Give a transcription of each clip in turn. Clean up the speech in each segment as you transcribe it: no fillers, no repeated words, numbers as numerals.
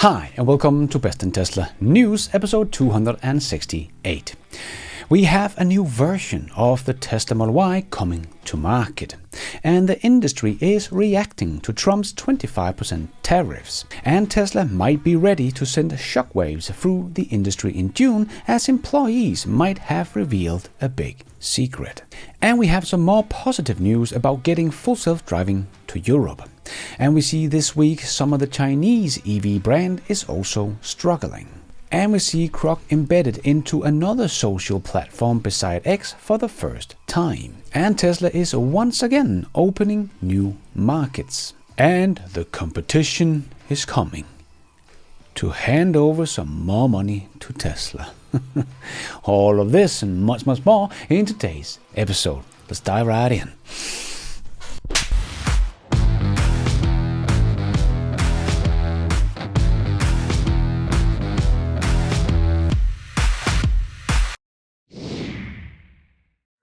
Hi and welcome to Best in Tesla News, episode 268. We have a new version of the Tesla Model Y coming to market, and the industry is reacting to Trump's 25% tariffs, and Tesla might be ready to send shockwaves through the industry in June, as employees might have revealed a big secret. And we have some more positive news about getting full self-driving to Europe. And we see this week some of the Chinese EV brand is also struggling. And we see Croc embedded into another social platform beside X for the first time. And Tesla is once again opening new markets. And the competition is coming to hand over some more money to Tesla. All of this and much more in today's episode. Let's dive right in.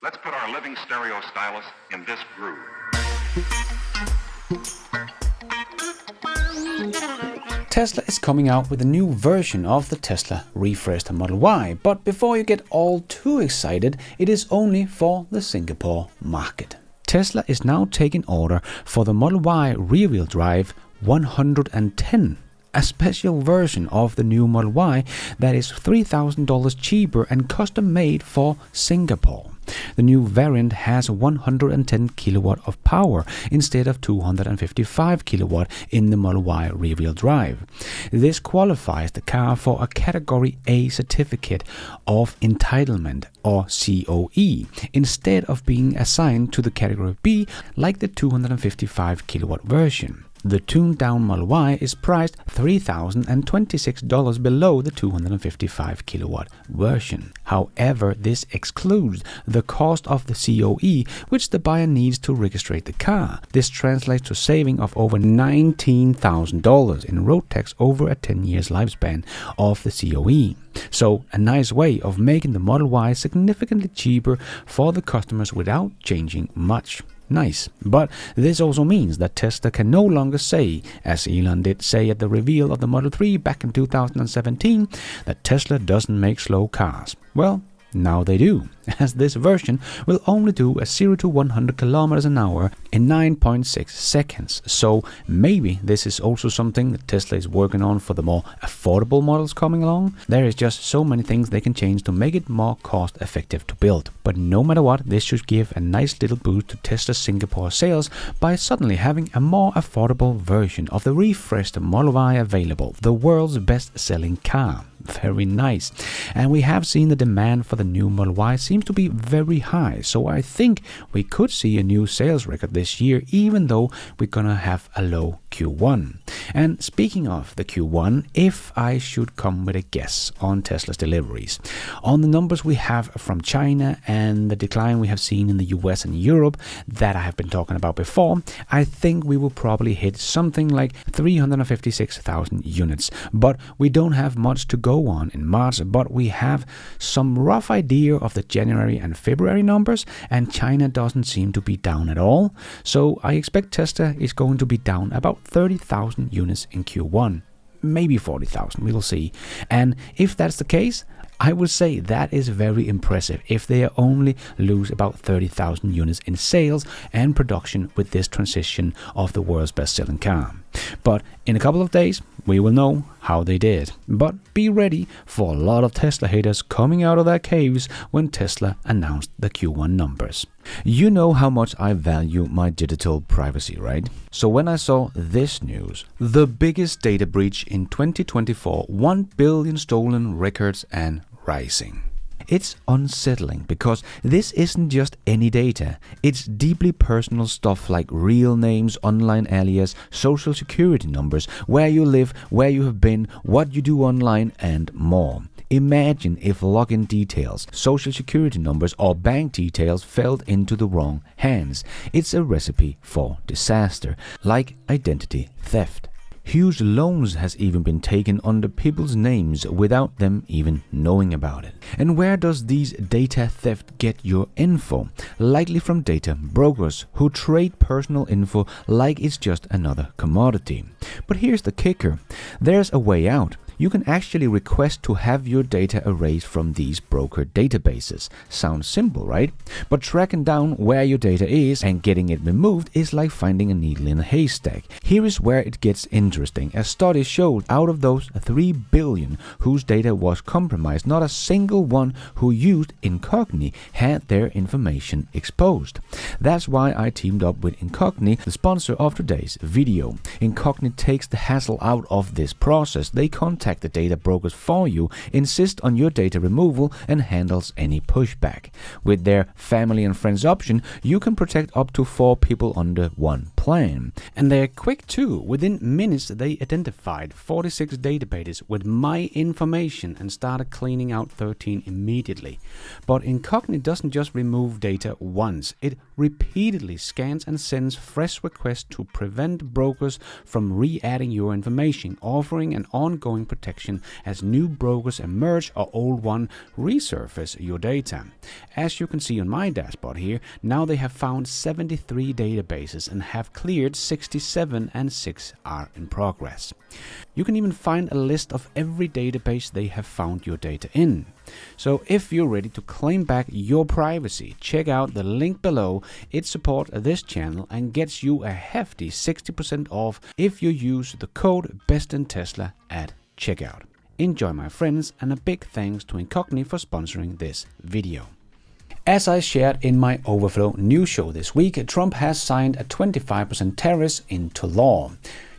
Let's put our living stereo stylus in this groove. Tesla is coming out with a new version of the Tesla refreshed Model Y, but before you get all too excited, it is only for the Singapore market. Tesla is now taking order for the Model Y rear-wheel drive 110. A special version of the new Model Y that is $3,000 cheaper and custom made for Singapore. The new variant has 110 kilowatt of power instead of 255 kilowatt in the Model Y rear-wheel drive. This qualifies the car for a Category A certificate of entitlement, or COE, instead of being assigned to the Category B like the 255 kilowatt version. The tuned-down Model Y is priced $3,026 below the 255 kilowatt version. However, this excludes the cost of the COE, which the buyer needs to register the car. This translates to saving of over $19,000 in road tax over a 10 years lifespan of the COE. So, a nice way of making the Model Y significantly cheaper for the customers without changing much. Nice. But this also means that Tesla can no longer say, as Elon did say at the reveal of the Model 3 back in 2017, that Tesla doesn't make slow cars. Well, now they do, as this version will only do a 0 to 100 kilometers an hour in 9.6 seconds. So maybe this is also something that Tesla is working on for the more affordable models coming along. There is just so many things they can change to make it more cost effective to build. But no matter what, this should give a nice little boost to Tesla Singapore sales by suddenly having a more affordable version of the refreshed Model Y available, the world's best-selling car. Very nice. And we have seen the demand for the new Model Y seems to be very high, so I think we could see a new sales record this year, even though we're gonna have a low Q1. And speaking of the Q1, if I should come with a guess on Tesla's deliveries, on the numbers we have from China and the decline we have seen in the US and Europe that I have been talking about before, I think we will probably hit something like 356,000 units. But we don't have much to go on in March, but we have some rough idea of the January and February numbers, and China doesn't seem to be down at all. So I expect Tesla is going to be down about 30,000 units in Q1. Maybe 40,000, we'll see. And if that's the case, I would say that is very impressive if they only lose about 30,000 units in sales and production with this transition of the world's best-selling car. But in a couple of days, we will know how they did. But be ready for a lot of Tesla haters coming out of their caves when Tesla announced the Q1 numbers. You know how much I value my digital privacy, right? So when I saw this news, the biggest data breach in 2024, 1 billion stolen records and rising. It's unsettling because this isn't just any data. It's deeply personal stuff like real names, online alias, social security numbers, where you live, where you have been, what you do online, and more. Imagine if login details, social security numbers, or bank details fell into the wrong hands. It's a recipe for disaster, like identity theft. Huge loans has even been taken under people's names without them even knowing about it. And where does these data theft get your info? Likely from data brokers who trade personal info like it's just another commodity. But here's the kicker. There's a way out. You can actually request to have your data erased from these broker databases. Sounds simple, right? But tracking down where your data is and getting it removed is like finding a needle in a haystack. Here is where it gets interesting. A study showed out of those 3 billion whose data was compromised, not a single one who used Incogni had their information exposed. That's why I teamed up with Incogni, the sponsor of today's video. Incogni takes the hassle out of this process. They contact the data brokers for you, insist on your data removal, and handles any pushback. With their family and friends option, you can protect up to 4 people under one plan. And they're quick too. Within minutes, they identified 46 databases with my information and started cleaning out 13 immediately. But Incogni doesn't just remove data once. It repeatedly scans and sends fresh requests to prevent brokers from re-adding your information, offering an ongoing protection as new brokers emerge or old one resurface your data. As you can see on my dashboard here, now they have found 73 databases and have cleared 67 and 6 are in progress. You can even find a list of every database they have found your data in. So if you're ready to claim back your privacy, check out the link below. It supports this channel and gets you a hefty 60% off if you use the code BESTINTESLA at checkout. Enjoy, my friends, and a big thanks to Incogni for sponsoring this video. As I shared in my Overflow news show this week, Trump has signed a 25% tariffs into law,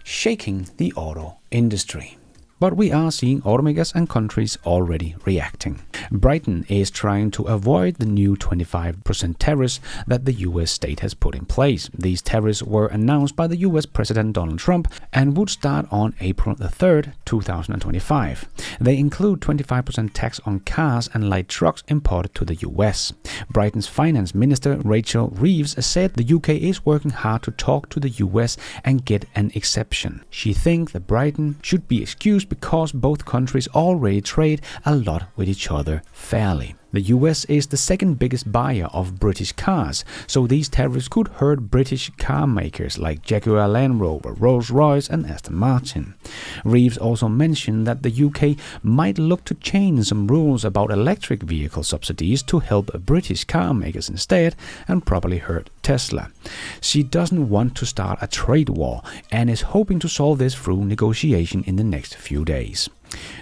shaking the auto industry. But we are seeing automakers and countries already reacting. Britain is trying to avoid the new 25% tariffs that the US state has put in place. These tariffs were announced by the US President Donald Trump and would start on April 3rd, 2025. They include 25% tax on cars and light trucks imported to the US. Britain's Finance Minister Rachel Reeves said the UK is working hard to talk to the US and get an exception. She thinks that Britain should be excused because both countries already trade a lot with each other fairly. The US is the second biggest buyer of British cars, so these tariffs could hurt British car makers like Jaguar Land Rover, Rolls-Royce and Aston Martin. Reeves also mentioned that the UK might look to change some rules about electric vehicle subsidies to help British car makers instead and probably hurt Tesla. She doesn't want to start a trade war and is hoping to solve this through negotiation in the next few days.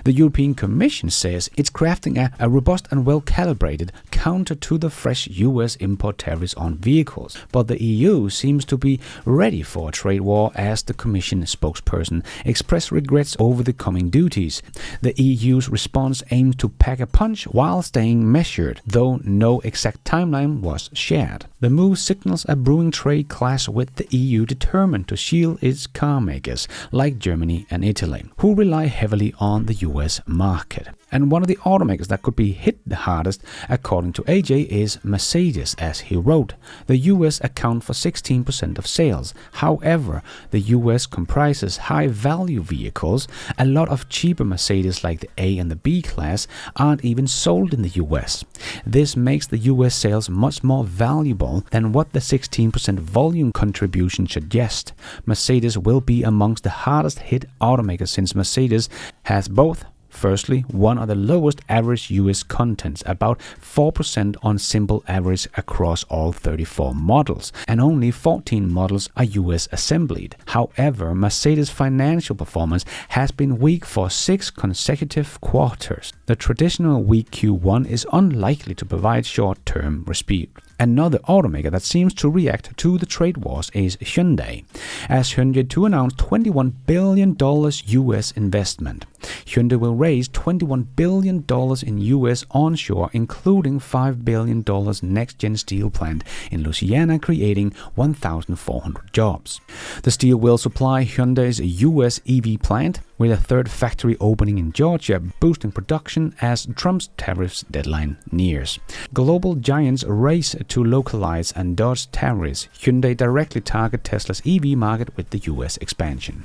The European Commission says it's crafting a robust and well-calibrated counter to the fresh US import tariffs on vehicles. But the EU seems to be ready for a trade war, as the Commission spokesperson expressed regrets over the coming duties. The EU's response aimed to pack a punch while staying measured, though no exact timeline was shared. The move signals a brewing trade clash with the EU determined to shield its car makers, like Germany and Italy, who rely heavily on the US market. And one of the automakers that could be hit the hardest, according to AJ, is Mercedes, as he wrote. The US account for 16% of sales. However, the US comprises high-value vehicles. A lot of cheaper Mercedes like the A and the B class aren't even sold in the US. This makes the US sales much more valuable than what the 16% volume contribution suggests. Mercedes will be amongst the hardest hit automakers since Mercedes has both. Firstly, one of the lowest average US contents, about 4% on simple average across all 34 models, and only 14 models are US assembled. However, Mercedes' financial performance has been weak for 6 consecutive quarters. The traditional weak Q1 is unlikely to provide short-term respite. Another automaker that seems to react to the trade wars is Hyundai, as Hyundai to announce $21 billion US investment. Hyundai will raise $21 billion in US onshore, including $5 billion next-gen steel plant in Louisiana, creating 1,400 jobs. The steel will supply Hyundai's US EV plant, with a third factory opening in Georgia, boosting production as Trump's tariffs deadline nears. Global giants race to localize and dodge tariffs. Hyundai directly target Tesla's EV market with the US expansion.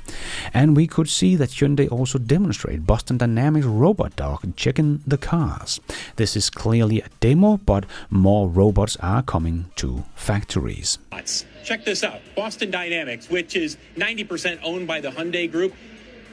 And we could see that Hyundai also demonstrate Boston Dynamics robot dog checking the cars. This is clearly a demo, but more robots are coming to factories. Check this out. Boston Dynamics, which is 90% owned by the Hyundai Group,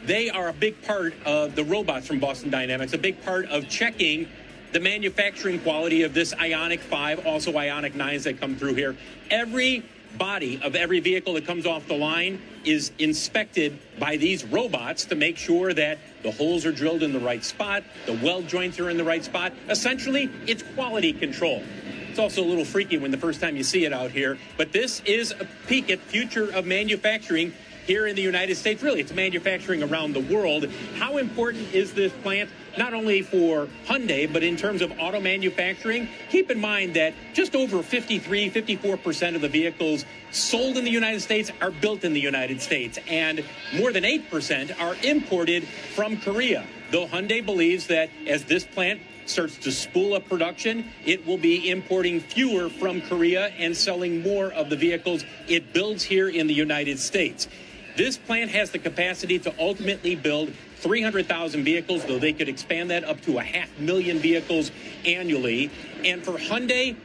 they are a big part of the robots from Boston Dynamics, a big part of checking the manufacturing quality of this Ioniq 5, also Ioniq 9s that come through here. Every body of every vehicle that comes off the line is inspected by these robots to make sure that the holes are drilled in the right spot, the weld joints are in the right spot. Essentially, it's quality control. It's also a little freaky when the first time you see it out here, but this is a peek at future of manufacturing here in the United States. Really, it's manufacturing around the world. How important is this plant, not only for Hyundai, but in terms of auto manufacturing? Keep in mind that just over 54% of the vehicles sold in the United States are built in the United States, and more than 8% are imported from Korea. Though Hyundai believes that as this plant starts to spool up production, it will be importing fewer from Korea and selling more of the vehicles it builds here in the United States. This plant has the capacity to ultimately build 300,000 vehicles, though they could expand that up to 500,000 vehicles annually. And for Hyundai,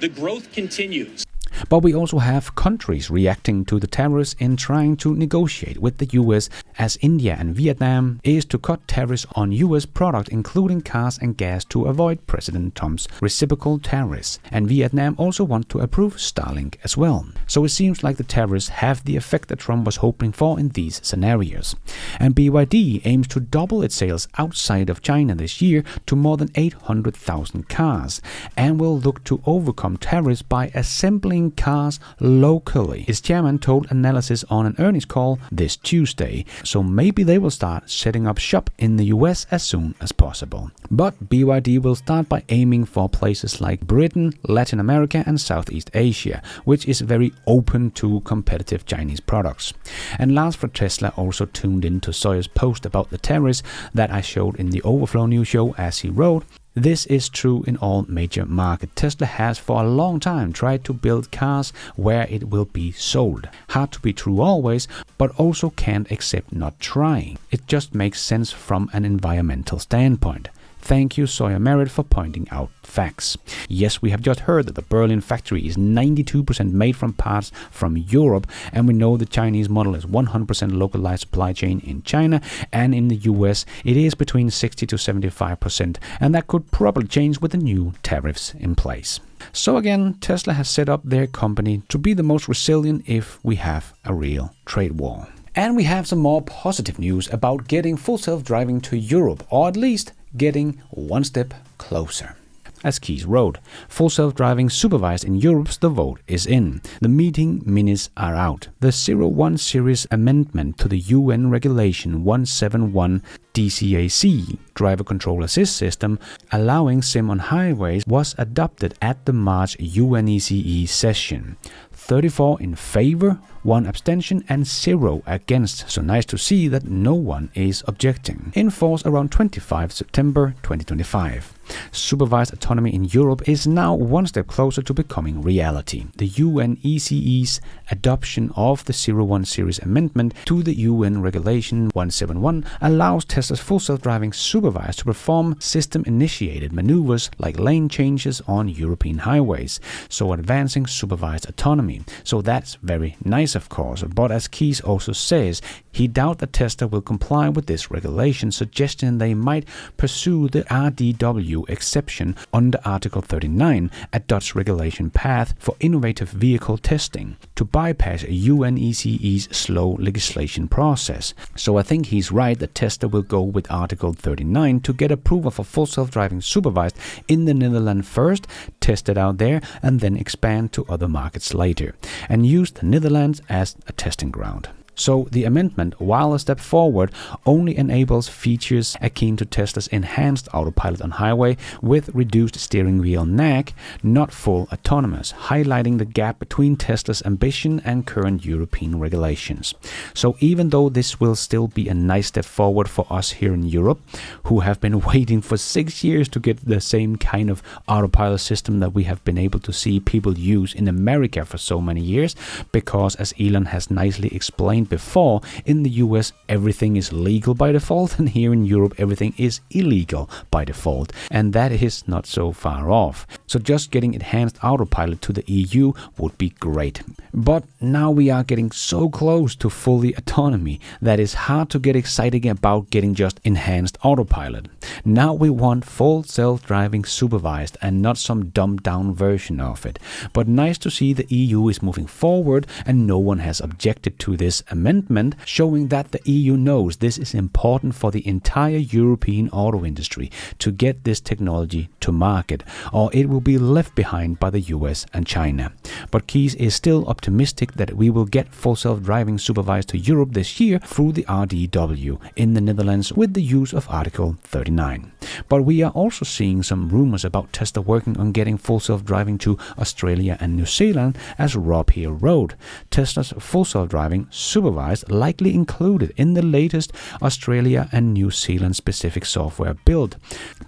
the growth continues. But we also have countries reacting to the tariffs in trying to negotiate with the US, as India and Vietnam is to cut tariffs on US products including cars and gas to avoid President Trump's reciprocal tariffs. And Vietnam also wants to approve Starlink as well. So it seems like the tariffs have the effect that Trump was hoping for in these scenarios. And BYD aims to double its sales outside of China this year to more than 800,000 cars and will look to overcome tariffs by assembling cars locally. Its chairman told Analysis on an earnings call this Tuesday, so maybe they will start setting up shop in the US as soon as possible. But BYD will start by aiming for places like Britain, Latin America and Southeast Asia, which is very open to competitive Chinese products. And Lars for Tesla also tuned in to Sawyer's post about the tariffs that I showed in the Overflow News show, as he wrote, "This is true in all major markets. Tesla has for a long time tried to build cars where it will be sold. Hard to be true always, but also can't accept not trying. It just makes sense from an environmental standpoint. Thank you, Sawyer Merritt, for pointing out facts." Yes, we have just heard that the Berlin factory is 92% made from parts from Europe, and we know the Chinese model is 100% localized supply chain in China, and in the US it is between 60 to 75%, and that could probably change with the new tariffs in place. So again, Tesla has set up their company to be the most resilient if we have a real trade war. And we have some more positive news about getting full self-driving to Europe, or at least getting one step closer. As Keys wrote, full self-driving supervised in Europe, the vote is in. The meeting minutes are out. The 01 series amendment to the UN Regulation 171 DCAC, Driver Control Assist System, allowing SIM on highways, was adopted at the March UNECE session. 34 in favor, 1 abstention and 0 against, so nice to see that no one is objecting. In force around 25 September 2025. Supervised autonomy in Europe is now one step closer to becoming reality. The UNECE's adoption of the 01 series amendment to the UN Regulation 171 allows Tesla's full self-driving supervised to perform system-initiated maneuvers like lane changes on European highways, so advancing supervised autonomy. So that's very nice, of course, but as Keys also says, he doubts that Tesla will comply with this regulation, suggesting they might pursue the RDW exception under Article 39, a Dutch regulation path for innovative vehicle testing, to bypass UNECE's slow legislation process. So I think he's right that Tesla will go with Article 39 to get approval for full self-driving supervised in the Netherlands first, test it out there, and then expand to other markets later, and use the Netherlands as a testing ground. So the amendment, while a step forward, only enables features akin to Tesla's enhanced autopilot on highway with reduced steering wheel nag, not full autonomous, highlighting the gap between Tesla's ambition and current European regulations. So even though this will still be a nice step forward for us here in Europe, who have been waiting for 6 years to get the same kind of autopilot system that we have been able to see people use in America for so many years, because as Elon has nicely explained before, in the US everything is legal by default, and here in Europe everything is illegal by default, and that is not so far off. So just getting enhanced autopilot to the EU would be great. But now we are getting so close to fully autonomy that it's hard to get excited about getting just enhanced autopilot. Now we want full self-driving supervised and not some dumbed down version of it. But nice to see the EU is moving forward and no one has objected to this amendment, showing that the EU knows this is important for the entire European auto industry to get this technology to market, or it will be left behind by the US and China. But Keys is still optimistic that we will get full self-driving supervised to Europe this year through the RDW in the Netherlands with the use of Article 39. But we are also seeing some rumors about Tesla working on getting full self-driving to Australia and New Zealand, as Rob here wrote. Tesla's full self-driving supervised likely included in the latest Australia and New Zealand specific software build.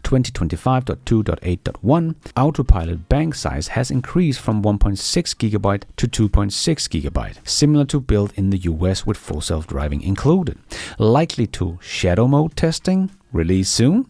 2025.2.8.1 autopilot bank size has increased from 1.6 GB to 2.6 GB, similar to build in the US with full self-driving included. Likely to shadow mode testing, release soon?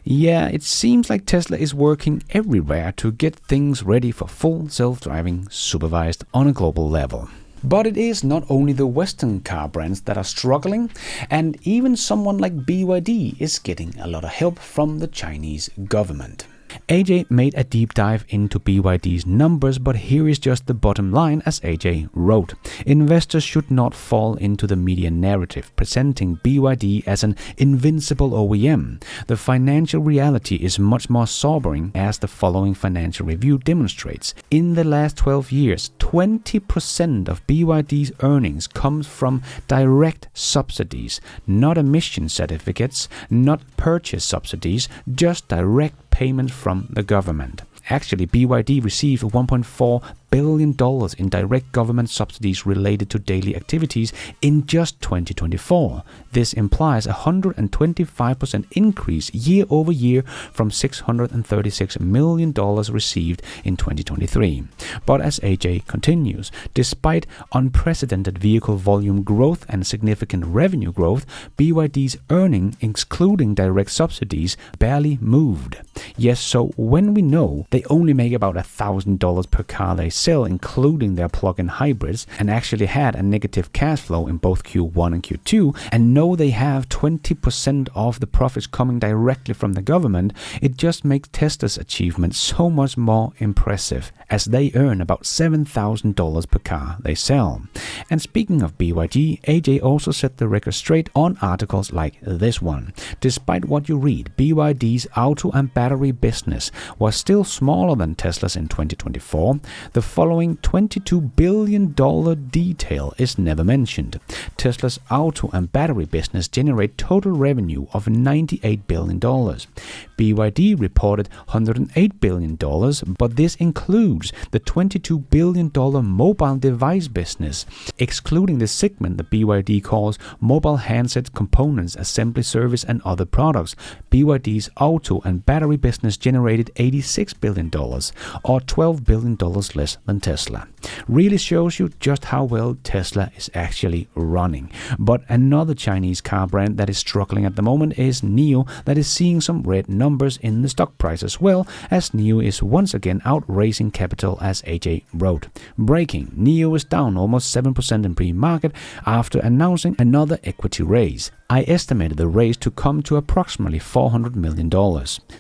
Yeah, it seems like Tesla is working everywhere to get things ready for full self-driving supervised on a global level. But it is not only the Western car brands that are struggling, and even someone like BYD is getting a lot of help from the Chinese government. AJ made a deep dive into BYD's numbers, but here is just the bottom line as AJ wrote. Investors should not fall into the media narrative presenting BYD as an invincible OEM. The financial reality is much more sobering, as the following financial review demonstrates. In the last 12 years, 20% of BYD's earnings comes from direct subsidies, not emission certificates, not purchase subsidies, just direct payments from the government. Actually, BYD received $1.4 billion in direct government subsidies related to daily activities in just 2024. This implies a 125% increase year over year from $636 million received in 2023. But as AJ continues, despite unprecedented vehicle volume growth and significant revenue growth, BYD's earnings, excluding direct subsidies, barely moved. Yes, so when we know they only make about $1,000 per car they sell, including their plug-in hybrids, and actually had a negative cash flow in both Q1 and Q2, and know they have 20% of the profits coming directly from the government, it just makes Tesla's achievement so much more impressive, as they earn about $7,000 per car they sell. And speaking of BYD, AJ also set the record straight on articles like this one. Despite what you read, BYD's auto and battery business was still smaller than Tesla's in 2024. The following $22 billion detail is never mentioned. Tesla's auto and battery business generate total revenue of $98 billion. BYD reported $108 billion, but this includes the $22 billion mobile device business, excluding the segment that BYD calls mobile handset components, assembly service and other products. BYD's auto and battery business generated $86 billion, or $12 billion less than Tesla. Really shows you just how well Tesla is actually running. But another Chinese car brand that is struggling at the moment is NIO, that is seeing some red numbers in the stock price as well, as NIO is once again out raising capital, as AJ wrote. Breaking: NIO is down almost 7% in pre-market after announcing another equity raise. I estimated the raise to come to approximately $400 million.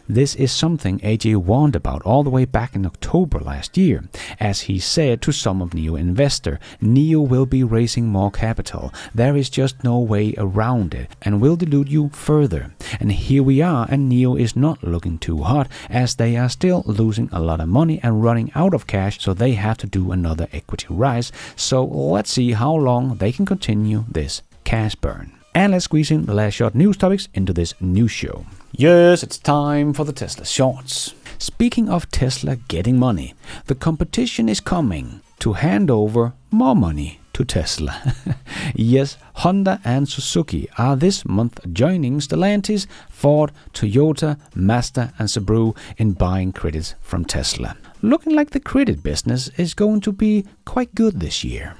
This is something AJ warned about all the way back in October last year. As he said to some of NIO investor, NIO will be raising more capital. There is just no way around it and will dilute you further. And here we are, and NIO is not looking too hot as they are still losing a lot of money and running out of cash, so they have to do another equity rise. So let's see how long they can continue this cash burn. And let's squeeze in the last short news topics into this news show. Yes, it's time for the Tesla shorts. Speaking of Tesla getting money, the competition is coming to hand over more money to Tesla. Yes, Honda and Suzuki are this month joining Stellantis, Ford, Toyota, Mazda and Subaru in buying credits from Tesla. Looking like the credit business is going to be quite good this year.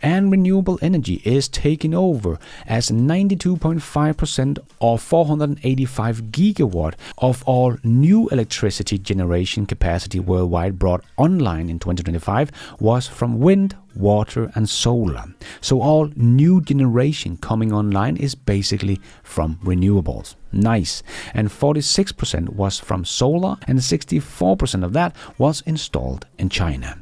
And renewable energy is taking over as 92.5% or 485 gigawatt of all new electricity generation capacity worldwide brought online in 2025 was from wind, water and solar. So all new generation coming online is basically from renewables. Nice. And 46% was from solar and 64% of that was installed in China.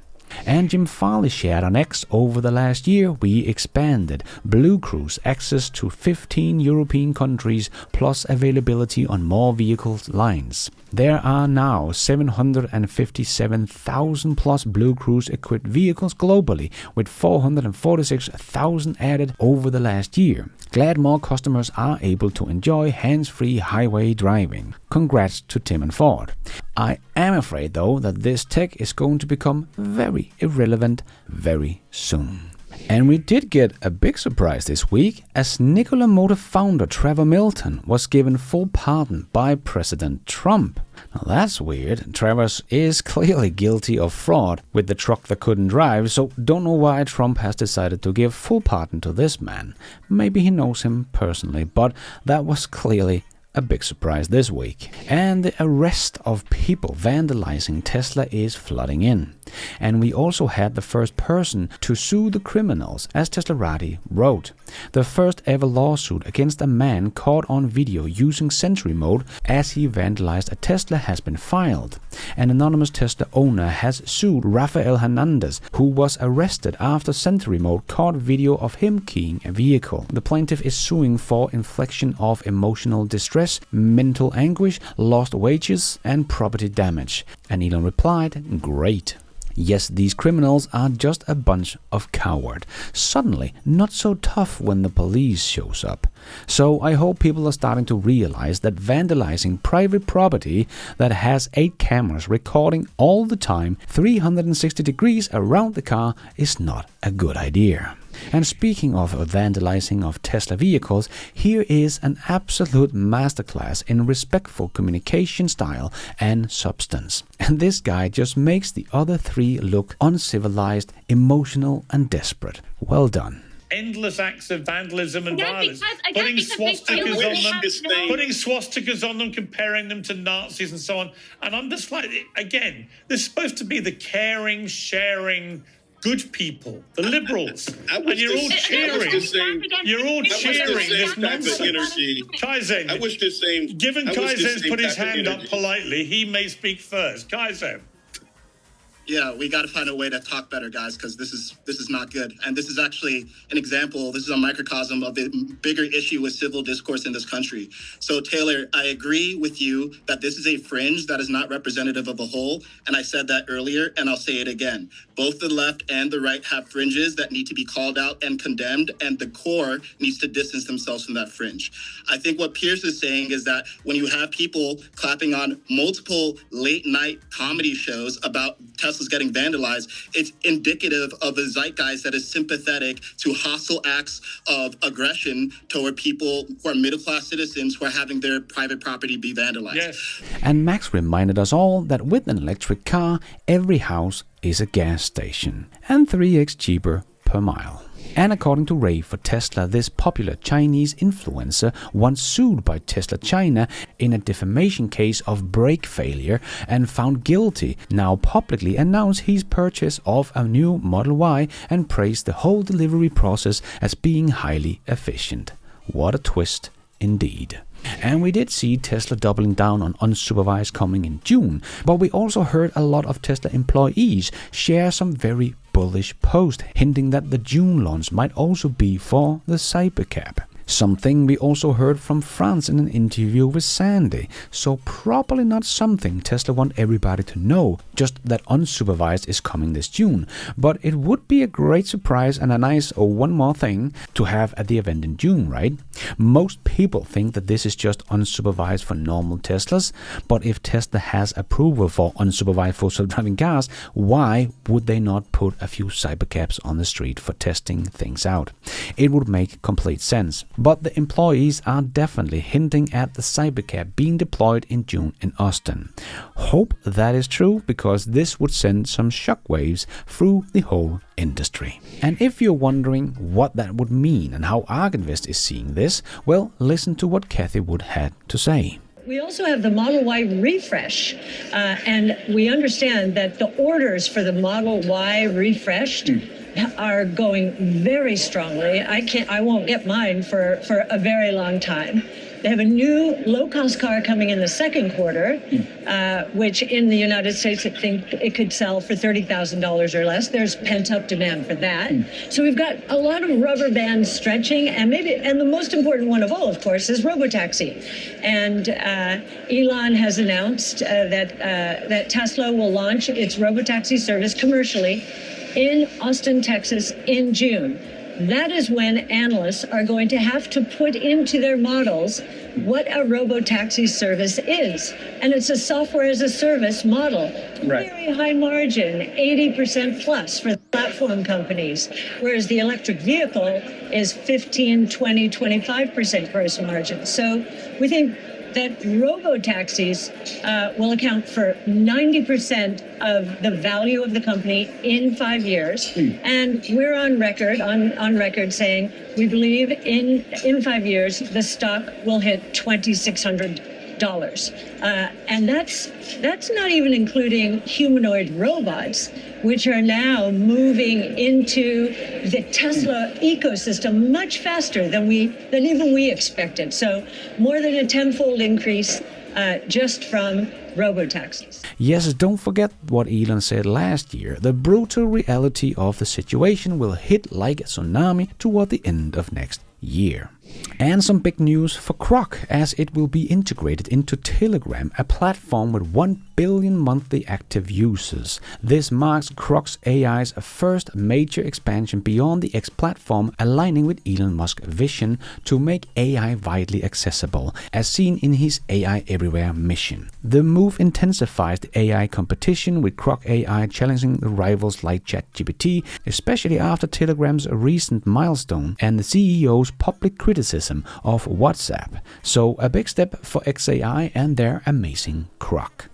And Jim Farley shared on X over the last year, we expanded Blue Cruise access to 15 European countries plus availability on more vehicle lines. There are now 757,000 plus Blue Cruise equipped vehicles globally, with 446,000 added over the last year. Glad more customers are able to enjoy hands-free highway driving. Congrats to Tim and Ford. I am afraid though that this tech is going to become very irrelevant very soon. And we did get a big surprise this week as Nikola Motor founder Trevor Milton was given full pardon by President Trump. Now that's weird. Trevor is clearly guilty of fraud with the truck that couldn't drive, so don't know why Trump has decided to give full pardon to this man. Maybe he knows him personally, but that was clearly a big surprise this week. And the arrest of people vandalizing Tesla is flooding in. And we also had the first person to sue the criminals, as Teslarati wrote. The first ever lawsuit against a man caught on video using Sentry mode as he vandalized a Tesla has been filed. An anonymous Tesla owner has sued Rafael Hernandez, who was arrested after Sentry mode caught video of him keying a vehicle. The plaintiff is suing for infliction of emotional distress, mental anguish, lost wages and property damage. And Elon replied, "Great." Yes, these criminals are just a bunch of cowards. Suddenly, not so tough when the police shows up. So I hope people are starting to realize that vandalizing private property that has 8 cameras recording all the time, 360 degrees around the car is not a good idea. And speaking of vandalizing of Tesla vehicles, here is an absolute masterclass in respectful communication style and substance. And this guy just makes the other 3 look uncivilized, emotional and desperate. Well done. Endless acts of vandalism and violence, putting swastikas on them, comparing them to Nazis and so on. And I'm just like, again, this is supposed to be the caring, sharing, good people, the liberals, and you're all cheering. You're all cheering this nonsense. Kaizen, I wish the same. Given Kaizen's put his hand up politely, he may speak first. Kaizen. Yeah, we got to find a way to talk better, guys, because this is not good. And this is actually an example. This is a microcosm of the bigger issue with civil discourse in this country. So, Taylor, I agree with you that this is a fringe that is not representative of a whole. And I said that earlier, and I'll say it again. Both the left and the right have fringes that need to be called out and condemned, and the core needs to distance themselves from that fringe. I think what Pierce is saying is that when you have people clapping on multiple late-night comedy shows about Tesla's getting vandalized, it's indicative of a zeitgeist that is sympathetic to hostile acts of aggression toward people who are middle-class citizens who are having their private property be vandalized. Yes. And Max reminded us all that with an electric car, every house is a gas station and 3x cheaper per mile. And according to Ray for Tesla, this popular Chinese influencer once sued by Tesla China in a defamation case of brake failure and found guilty, now publicly announced his purchase of a new Model Y and praised the whole delivery process as being highly efficient. What a twist indeed. And we did see Tesla doubling down on unsupervised coming in June, but we also heard a lot of Tesla employees share some very bullish posts hinting that the June launch might also be for the Cybercab. Something we also heard from France in an interview with Sandy, so probably not something Tesla want everybody to know, just that unsupervised is coming this June, but it would be a great surprise and a nice one more thing to have at the event in June, right? Most people think that this is just unsupervised for normal Teslas, but if Tesla has approval for unsupervised full self-driving cars, why would they not put a few Cybercabs on the street for testing things out? It would make complete sense. But the employees are definitely hinting at the Cybercab being deployed in June in Austin. Hope that is true, because this would send some shockwaves through the whole industry. And if you're wondering what that would mean and how ARK Invest is seeing this, well, listen to what Cathie Wood had to say. We also have the Model Y refresh, and we understand that the orders for the Model Y refreshed are going very strongly. I won't get mine for a very long time. They have a new low-cost car coming in the second quarter, which in the United States, I think it could sell for $30,000 or less. There's pent-up demand for that. So we've got a lot of rubber bands stretching, and the most important one of all, of course, is robotaxi. And Elon has announced that Tesla will launch its robotaxi service commercially in Austin, Texas in June. That is when analysts are going to have to put into their models what a robotaxi service is. And it's a software as a service model. Right. Very high margin, 80% plus for platform companies, whereas the electric vehicle is 15, 20, 25% gross margin. So we think that robo-taxis will account for 90% of the value of the company in 5 years. And we're on record saying we believe in 5 years, the stock will hit $2,600. And that's not even including humanoid robots, which are now moving into the Tesla ecosystem much faster than even we expected. So more than a tenfold increase just from robotaxis. Yes, don't forget what Elon said last year. The brutal reality of the situation will hit like a tsunami toward the end of next year. And some big news for Grok, as it will be integrated into Telegram, a platform with 1 billion monthly active users. This marks Grok's AI's first major expansion beyond the X platform, aligning with Elon Musk's vision to make AI widely accessible, as seen in his AI Everywhere mission. The move intensifies the AI competition, with Grok AI challenging the rivals like ChatGPT, especially after Telegram's recent milestone and the CEO's public criticism of WhatsApp. So a big step for XAI and their amazing Grok.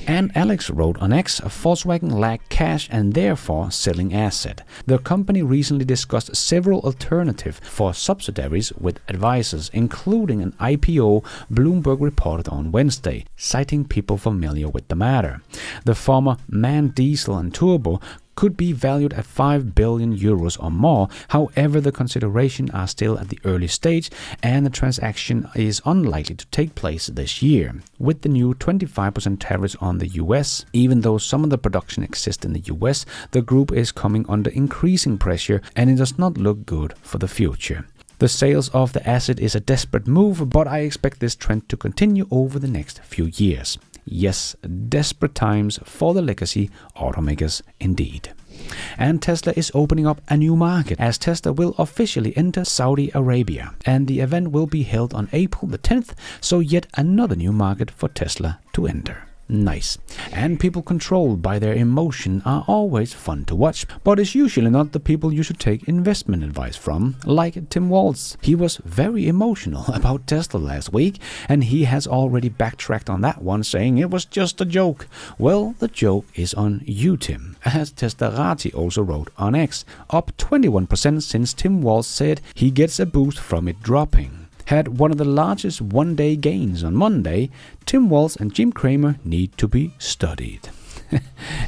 And Alex wrote on X, Volkswagen lacked cash and therefore selling asset. The company recently discussed several alternatives for subsidiaries with advisors, including an IPO, Bloomberg reported on Wednesday, citing people familiar with the matter. The former MAN Diesel and Turbo could be valued at 5 billion euros or more. However, the considerations are still at the early stage and the transaction is unlikely to take place this year. With the new 25% tariffs on the US, even though some of the production exists in the US, the group is coming under increasing pressure and it does not look good for the future. The sales of the asset is a desperate move, but I expect this trend to continue over the next few years. Yes, desperate times for the legacy automakers indeed. And Tesla is opening up a new market, as Tesla will officially enter Saudi Arabia, and the event will be held on April the 10th, so yet another new market for Tesla to enter. Nice. And people controlled by their emotion are always fun to watch, but it's usually not the people you should take investment advice from, like Tim Walz. He was very emotional about Tesla last week, and he has already backtracked on that one, saying it was just a joke. Well, the joke is on you, Tim, as Teslarati also wrote on X, up 21% since Tim Walz said he gets a boost from it dropping. Had one of the largest one-day gains on Monday. Tim Walz and Jim Cramer need to be studied.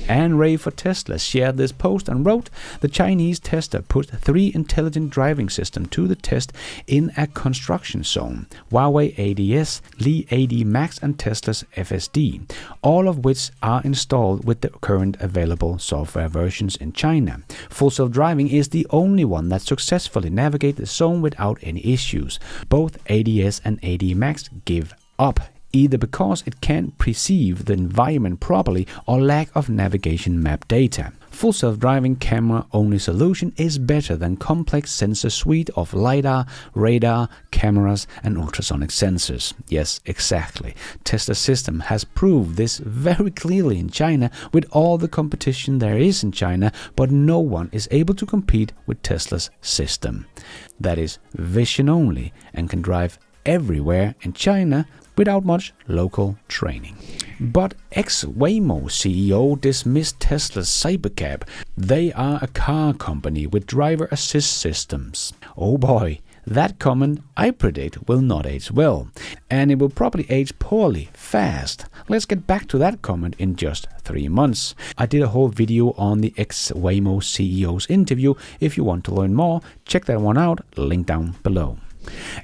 And Ray for Tesla shared this post and wrote, the Chinese tester put 3 intelligent driving systems to the test in a construction zone, Huawei ADS, Li AD Max and Tesla's FSD, all of which are installed with the current available software versions in China. Full self-driving is the only one that successfully navigates the zone without any issues. Both ADS and AD Max give up, either because it can't perceive the environment properly or lack of navigation map data. Full self-driving camera-only solution is better than complex sensor suite of LiDAR, radar, cameras and ultrasonic sensors. Yes, exactly. Tesla's system has proved this very clearly in China with all the competition there is in China, but no one is able to compete with Tesla's system. That is vision only and can drive everywhere in China without much local training. But ex-Waymo CEO dismissed Tesla's Cybercab. They are a car company with driver assist systems. Oh boy, that comment I predict will not age well, and it will probably age poorly fast. Let's get back to that comment in just 3 months. I did a whole video on the ex-Waymo CEO's interview. If you want to learn more, check that one out, link down below.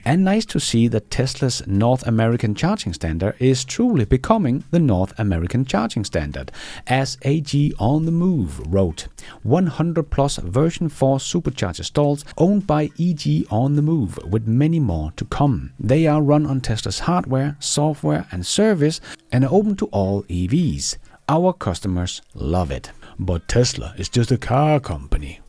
And nice to see that Tesla's North American charging standard is truly becoming the North American charging standard. As AG on the Move wrote, 100 plus version 4 supercharger stalls owned by EG on the Move, with many more to come. They are run on Tesla's hardware, software and service and are open to all EVs. Our customers love it. But Tesla is just a car company.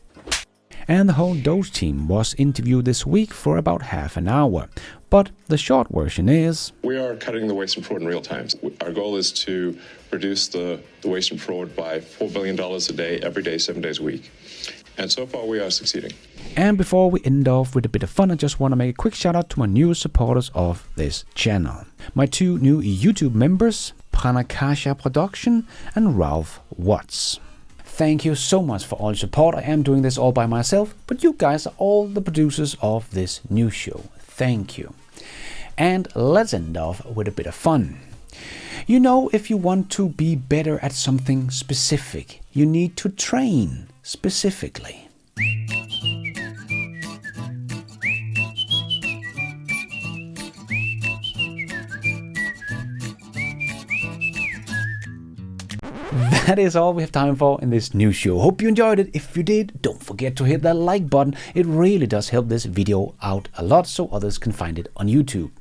And the whole Doge team was interviewed this week for about half an hour. But the short version is, we are cutting the waste and fraud in real time. Our goal is to reduce the waste and fraud by $4 billion a day, every day, 7 days a week. And so far we are succeeding. And before we end off with a bit of fun, I just want to make a quick shout out to my newest supporters of this channel. My 2 new YouTube members, Pranakasha Production and Ralph Watts. Thank you so much for all your support. I am doing this all by myself, but you guys are all the producers of this new show. Thank you. And let's end off with a bit of fun. You know, if you want to be better at something specific, you need to train specifically. That is all we have time for in this new show. Hope you enjoyed it. If you did, don't forget to hit that like button. It really does help this video out a lot so others can find it on YouTube.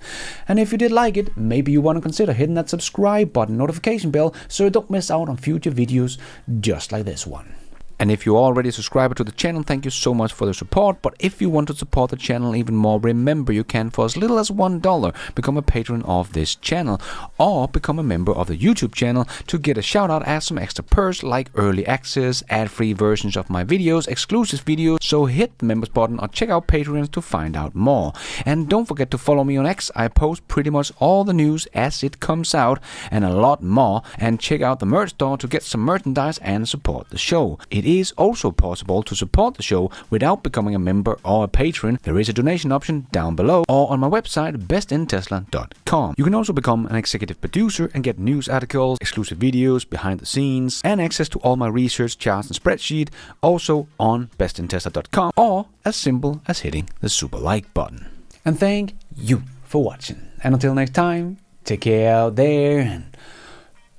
And if you did like it, maybe you want to consider hitting that subscribe button, notification bell, so you don't miss out on future videos just like this one. And if you're already a subscriber to the channel, thank you so much for the support. But if you want to support the channel even more, remember you can, for as little as $1, become a patron of this channel or become a member of the YouTube channel to get a shout out as some extra perks like early access, ad-free versions of my videos, exclusive videos. So hit the members button or check out Patreon to find out more. And don't forget to follow me on X. I post pretty much all the news as it comes out and a lot more. And check out the merch store to get some merchandise and support the show. It is also possible to support the show without becoming a member or a patron. There is a donation option down below or on my website bestintesla.com. You can also become an executive producer and get news articles, exclusive videos, behind the scenes, and access to all my research, charts and spreadsheet also on bestintesla.com, or as simple as hitting the super like button. And thank you for watching. And until next time, take care out there and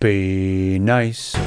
be nice.